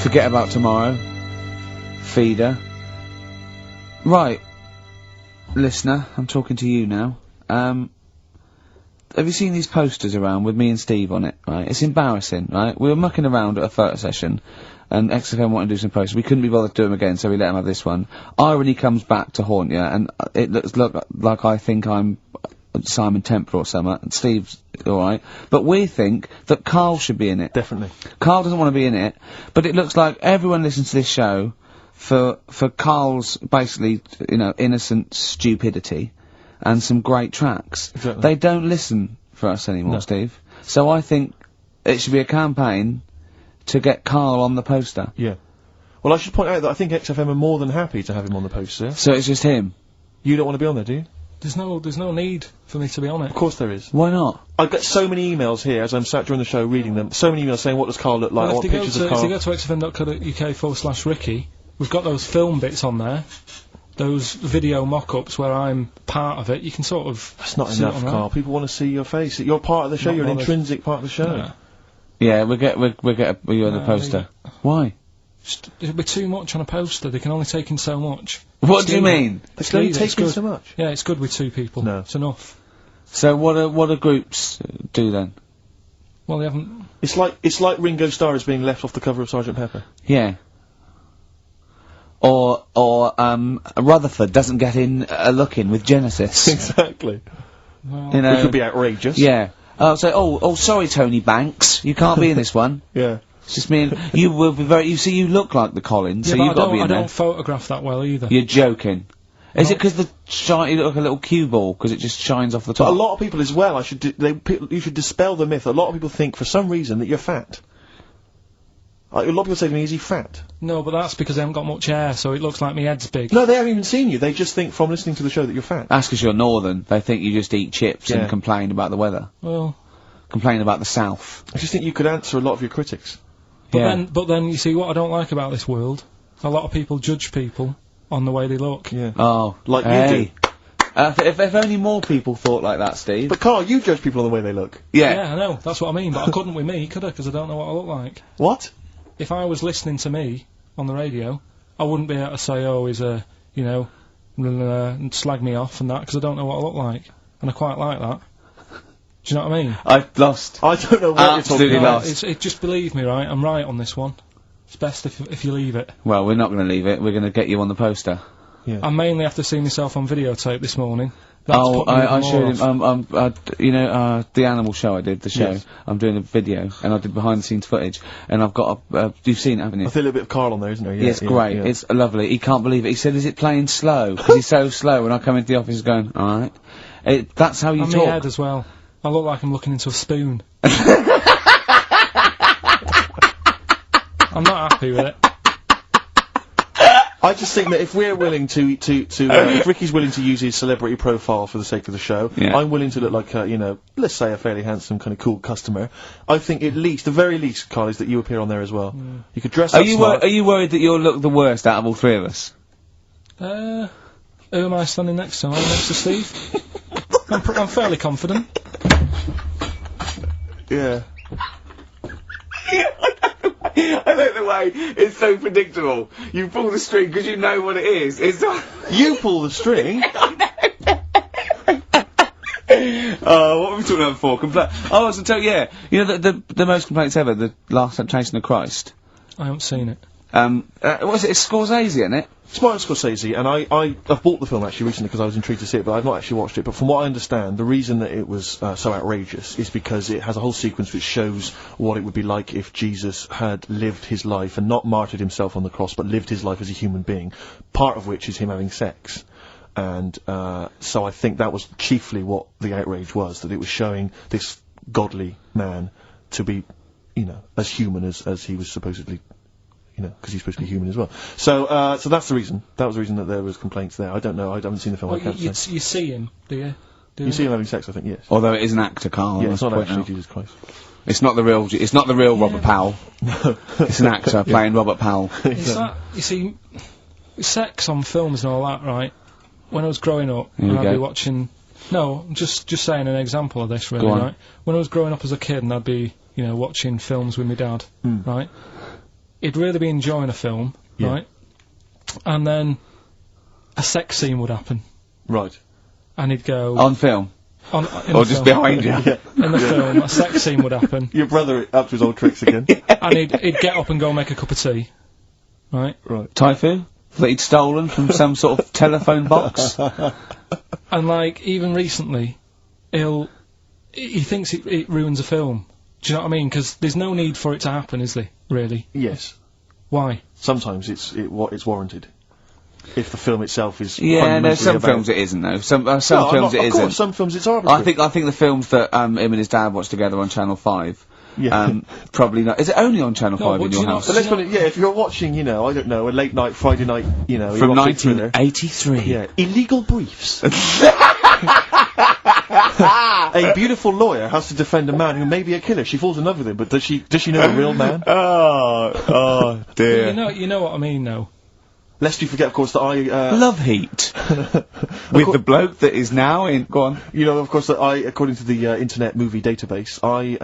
Forget About Tomorrow. Feeder. Right. Listener, I'm talking to you now. Have you seen these posters around with me and Steve on it, right? It's embarrassing, right? We were mucking around at a photo session, and XFM wanted to do some posters. We couldn't be bothered to do them again, so we let him have this one. Irony comes back to haunt you, and it looks like I think I'm Simon Temple or something, and Steve's alright. But we think that Carl should be in it. Definitely. Carl doesn't want to be in it, but it looks like everyone listens to this show for Carl's, basically, you know, innocent stupidity. And some great tracks. Exactly. They don't listen for us anymore, Steve. So I think it should be a campaign to get Carl on the poster. Yeah. Well, I should point out that I think XFM are more than happy to have him on the poster. So it's just him? You don't want to be on there, do you? There's no need for me to be on it. Of course there is. Why not? I get so many emails here as I'm sat during the show reading them. So many emails saying, what does Carl look like? I want pictures of Carl. If you go to xfm.co.uk/Ricky, we've got those film bits on there. Those video mock-ups where I'm part of it, you can sort of... That's not enough, Carl. People want to see your face. You're part of the show. You're an intrinsic part of the show. Yeah, we'll get you on the poster. Why? It'll be too much on a poster. They can only take in so much. What do you mean? They can only take in so much? Yeah, it's good with 2 people. No. It's enough. So what do groups do then? Well, they haven't... It's like Ringo Starr is being left off the cover of Sgt. Pepper. Yeah. Or Rutherford doesn't get in a look in with Genesis. Exactly. Well, you know, which would be outrageous. Yeah. Oh, sorry, Tony Banks, you can't be in this one. Yeah. It's just me and you will be very. You see, you look like the Collins, so but you've got to be in there. I don't photograph that well either. You're joking. Is it because you look like a little cue ball because it just shines off the top? But a lot of people as well. You should dispel the myth. A lot of people think for some reason that you're fat. A lot of people say to me, is he fat? No, but that's because I haven't got much hair, so it looks like my head's big. No, they haven't even seen you. They just think from listening to the show that you're fat. That's because you're northern. They think you just eat chips and complain about the weather. Well... Complain about the south. I just think you could answer a lot of your critics. But then, you see, what I don't like about this world, a lot of people judge people on the way they look. Yeah. Oh. Like you do. If only more people thought like that, Steve. But Carl, you judge people on the way they look. Yeah. Yeah, I know. That's what I mean. But I couldn't with me, could I? Because I don't know what I look like. What? If I was listening to me on the radio, I wouldn't be able to say, oh, he's a, you know, and slag me off and that, because I don't know what I look like. And I quite like that. Do you know what I mean? I've lost. I don't know what you're talking about. Just believe me, right? I'm right on this one. It's best if you leave it. Well, we're not going to leave it. We're going to get you on the poster. Yeah. I mainly have to see myself on videotape this morning. I showed him, you know, the animal show I did, the show. Yes. I'm doing a video, and I did behind-the-scenes footage, and I've got you've seen it, haven't you? I feel a little bit of Carl on there, isn't there? Yeah, it's great. Yeah. It's lovely. He can't believe it. He said, is it playing slow? Because he's so slow, when I come into the office going, alright. That's how you talk. My head as well. I look like I'm looking into a spoon. I'm not happy with it. I just think that if we're willing if Ricky's willing to use his celebrity profile for the sake of the show, I'm willing to look like you know, let's say a fairly handsome, kind of cool customer. I think at least, the very least, Carl, is that you appear on there as well. You could dress up smart. Are you worried that you'll look the worst out of all 3 of us? Who am I standing next to? Am I next to Steve? I'm fairly confident. Yeah. I like the way it's so predictable. You pull the string because you know what it is. It's you pull the string. What were we talking about before? Oh, so you know the most complaints ever, the Last Temptation of Christ. I haven't seen it. What is it? It's Scorsese, isn't it? It's Martin Scorsese, and I've bought the film actually recently because I was intrigued to see it, but I've not actually watched it. But from what I understand, the reason that it was so outrageous is because it has a whole sequence which shows what it would be like if Jesus had lived his life and not martyred himself on the cross, but lived his life as a human being. Part of which is him having sex. And so I think that was chiefly what the outrage was, that it was showing this godly man to be, you know, as human as he was supposedly. You know, because he's supposed to be human as well. So, so that's the reason. That was the reason that there was complaints there. I don't know. I haven't seen the film. Well, I can't say. you see him, do you? You see him having sex, I think. Yes. Although it is an actor, Carl. Yeah, it's not actually Jesus Christ. It's not the real. It's not the real Robert Powell. No, it's an actor playing Robert Powell. Is that, you see, sex on films and all that, right? When I was growing up, and I'd be watching. No, just saying an example of this, really, right? When I was growing up as a kid, and I'd be, you know, watching films with my dad, right? he'd really be enjoying a film, right? And then a sex scene would happen. Right. And he'd go... On film? Or just behind you? In the film, a sex scene would happen. Your brother up to his old tricks again. And he'd get up and go make a cup of tea. Right? Typhoon? That he'd stolen from some sort of telephone box? And, like, even recently, he thinks it ruins a film. Do you know what I mean? Because there's no need for it to happen, is there? Really? Yes. Why? Sometimes it's warranted. If the film itself is some films it isn't though. Some films it isn't. Of course, some films it's arbitrary. I think the films that him and his dad watched together on Channel 5. Yeah. Probably not. Is it only on Channel 5 in your house? But let's put it, if you're watching, I don't know, a late night Friday night, from 1983. Yeah. Illegal Briefs. A beautiful lawyer has to defend a man who may be a killer. She falls in love with him, but does she know the real man? Oh dear. You know what I mean, though. Lest you forget, of course, that I Love Heat with the bloke that is now in. Go on. Of course, that I, according to the Internet Movie Database, I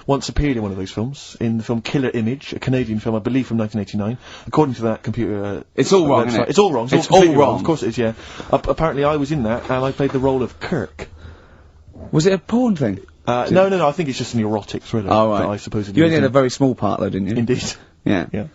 once appeared in one of those films, in the film Killer Image, a Canadian film, I believe, from 1989. According to that computer, it's all wrong. Isn't it? It's all wrong. It's all wrong. Of course, it is. Yeah. Apparently, I was in that, and I played the role of Kirk. Was it a porn thing? No. I think it's just an erotic thriller. Oh, right. That I suppose you only had a very small part, though, didn't you? Indeed. Yeah. Yeah.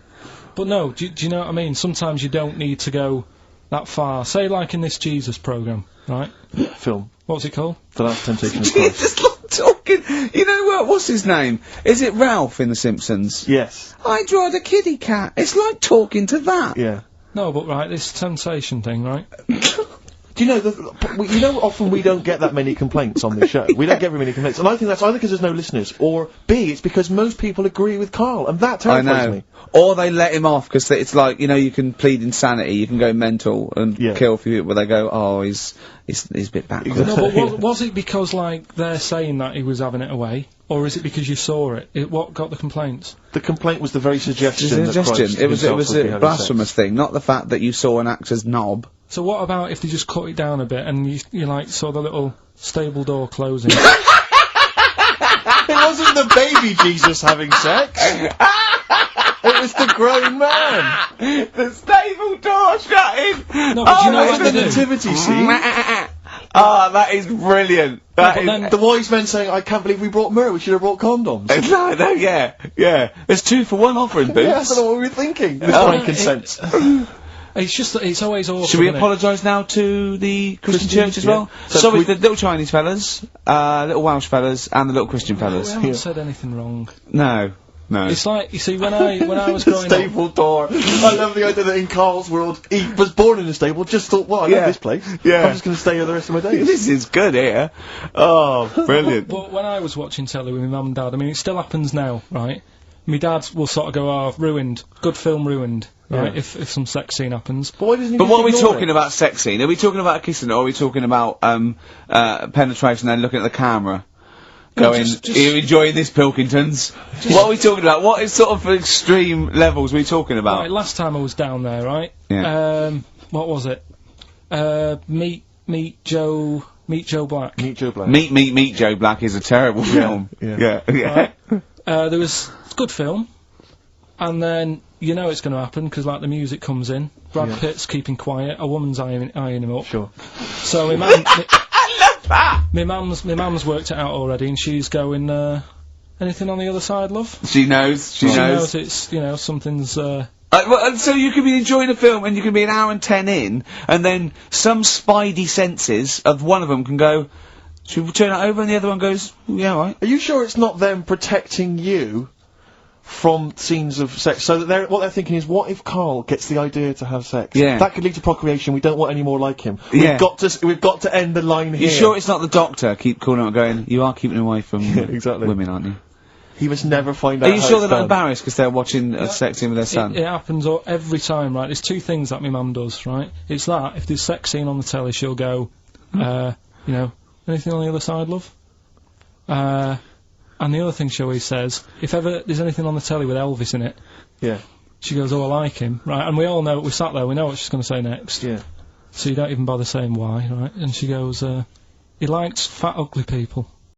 But no, do you know what I mean? Sometimes you don't need to go that far. Say, like in this Jesus programme, right? Film. What's it called? The Last Temptation of Christ. Just like talking. You know what? What's his name? Is it Ralph in The Simpsons? Yes. I drawed a kitty cat. It's like talking to that. Yeah. No, but right, this temptation thing, right? Do you know, often we don't get that many complaints on this show. We don't get very many complaints. And I think that's either because there's no listeners, or B, it's because most people agree with Carl, and that terrifies me. Or they let him off, because it's like, you can plead insanity, you can go mental and kill a few people, but they go, oh, he's a bit backwards. No, but was it because, like, they're saying that he was having it away? Or is it because you saw it? What got the complaints? The complaint was the very suggestion that Christ it was a blasphemous sex. thing, not the fact that you saw an actor's knob. So what about if they just cut it down a bit and you like saw the little stable door closing? It wasn't the baby Jesus having sex. It was the grown man. The stable door shutting. No, but you know what the they do? nativity scene. That is brilliant. The wise men saying, I can't believe we brought myrrh, we should have brought condoms. No, yeah. There's 2 for 1 offering, Boots. Yeah, I don't know what we were thinking. With frankincense. It's just that it's always awful. Should we apologise now to the Christian church as well? Sorry, the little Chinese fellas, little Welsh fellas, and the little Christian fellas. We haven't said anything wrong. No. It's like, you see, when I was growing up... Stable door. I love the idea that in Carl's world, he was born in a stable, just thought, well, I love this place. Yeah. I'm just going to stay here the rest of my days. This is good here. Oh, brilliant. But when I was watching telly with my mum and dad, I mean, it still happens now, right? My dad will sort of go, oh, ruined. Good film ruined. Right, if some sex scene happens. But what are we talking about sex scene? Are we talking about kissing, or are we talking about penetration and looking at the camera? Going, are you enjoying this, Pilkingtons? What are we talking about? What is sort of extreme levels are we talking about? Right, last time I was down there, right? Yeah. What was it? Meet Joe Black. Meet Joe Black. Meet Joe Black is a terrible film. Yeah. Right. There was a good film, and then you know it's going to happen because like the music comes in. Brad Pitt's keeping quiet. A woman's eyeing him up. Sure. So my mum. I love that. My mum's worked it out already, and she's going. Anything on the other side, love? She knows. She knows. It's something's. So you can be enjoying a film, and you can be an hour and 10 in, and then some spidey senses of one of them can go. Should we turn it over? And the other one goes, yeah, all right. Are you sure it's not them protecting you from scenes of sex? So that what they're thinking is, what if Carl gets the idea to have sex? Yeah. That could lead to procreation. We don't want any more like him. Yeah. We've got to end the line here. You sure it's not the doctor? Keep calling out, going. You are keeping away from exactly. women, aren't you? He must never find out. Are you sure they're not embarrassed because they're watching a sex scene with their son? It happens every time, right? There's 2 things that my mum does, right? It's that if there's sex scene on the telly, she'll go, anything on the other side, love? And the other thing she always says, if ever there's anything on the telly with Elvis in it, she goes, oh, I like him, right? And we all know, we sat there, we know what she's going to say next. Yeah. So you don't even bother saying why, right? And she goes, he likes fat, ugly people.